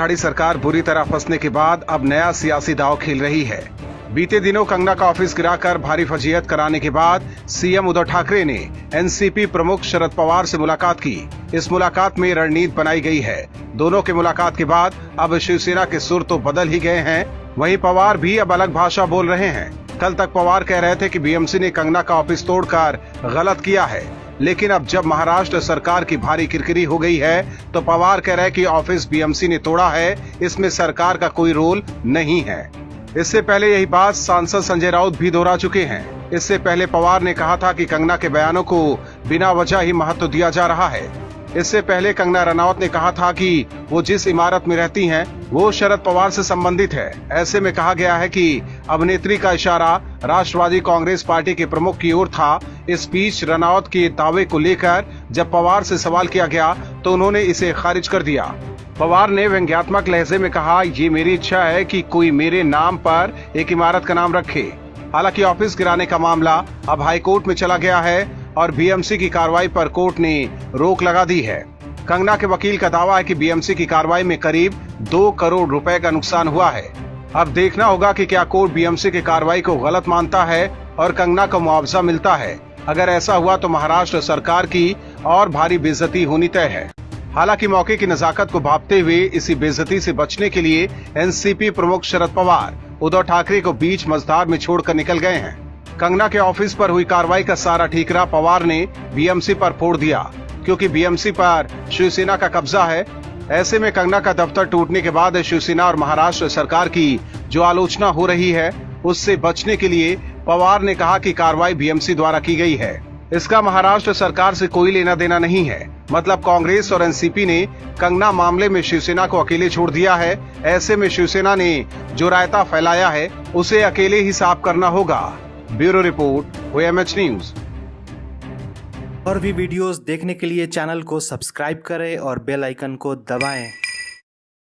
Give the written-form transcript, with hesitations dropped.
आघाड़ी सरकार बुरी तरह फंसने के बाद अब नया सियासी दांव खेल रही है। बीते दिनों कंगना का ऑफिस गिराकर भारी फजीहत कराने के बाद सीएम उद्धव ठाकरे ने एनसीपी प्रमुख शरद पवार से मुलाकात की। इस मुलाकात में रणनीति बनाई गई है। दोनों की मुलाकात के बाद अब शिवसेना के सुर तो बदल ही गए हैं, वहीं पवार भी अब अलग भाषा बोल रहे हैं। कल तक पवार कह रहे थे कि बीएमसी ने कंगना का ऑफिस तोड़कर गलत किया है, लेकिन अब जब महाराष्ट्र सरकार की भारी किरकिरी हो गई है तो पवार कह रहे हैं कि ऑफिस बीएमसी ने तोड़ा है, इसमें सरकार का कोई रोल नहीं है। इससे पहले यही बात सांसद संजय राउत भी दोहरा चुके हैं। इससे पहले पवार ने कहा था कि कंगना के बयानों को बिना वजह ही महत्व दिया जा रहा है। इससे पहले कंगना रनौत ने कहा था कि वो जिस इमारत में रहती हैं, वो शरद पवार से संबंधित है। ऐसे में कहा गया है कि अभिनेत्री का इशारा राष्ट्रवादी कांग्रेस पार्टी के प्रमुख की ओर था। इस बीच रनौत के दावे को लेकर जब पवार से सवाल किया गया तो उन्होंने इसे खारिज कर दिया। पवार ने व्यंग्यात्मक लहजे में कहा, ये मेरी इच्छा है कि कोई मेरे नाम पर एक इमारत का नाम रखे। हालांकि ऑफिस गिराने का मामला अब हाईकोर्ट में चला गया है और बीएमसी की कार्रवाई पर कोर्ट ने रोक लगा दी है। कंगना के वकील का दावा है कि बीएमसी की कार्रवाई में करीब 2 करोड़ रुपए का नुकसान हुआ है। अब देखना होगा कि क्या कोर्ट बीएमसी की कार्रवाई को गलत मानता है और कंगना को मुआवजा मिलता है। अगर ऐसा हुआ तो महाराष्ट्र सरकार की और भारी बेइज्जती होनी तय है। हालांकि मौके की नजाकत को भांपते हुए इसी बेइज्जती से बचने के लिए एनसीपी प्रमुख शरद पवार उद्धव ठाकरे को बीच मझधार में छोड़कर निकल गए हैं। कंगना के ऑफिस पर हुई कार्रवाई का सारा ठीकरा पवार ने बीएमसी पर फोड़ दिया, क्योंकि बीएमसी पर शिवसेना का कब्जा है। ऐसे में कंगना का दफ्तर टूटने के बाद शिवसेना और महाराष्ट्र सरकार की जो आलोचना हो रही है, उससे बचने के लिए पवार ने कहा कि कार्रवाई बीएमसी द्वारा की गई है। इसका महाराष्ट्र सरकार से कोई लेना देना नहीं है। मतलब कांग्रेस और एनसीपी ने कंगना मामले में शिवसेना को अकेले छोड़ दिया है। ऐसे में शिवसेना ने जो रायता फैलाया है उसे अकेले ही साफ करना होगा। Bureau report, OMH news. और भी वीडियोस देखने के लिए चैनल को सब्सक्राइब करें और बेल आइकन को दबाएं।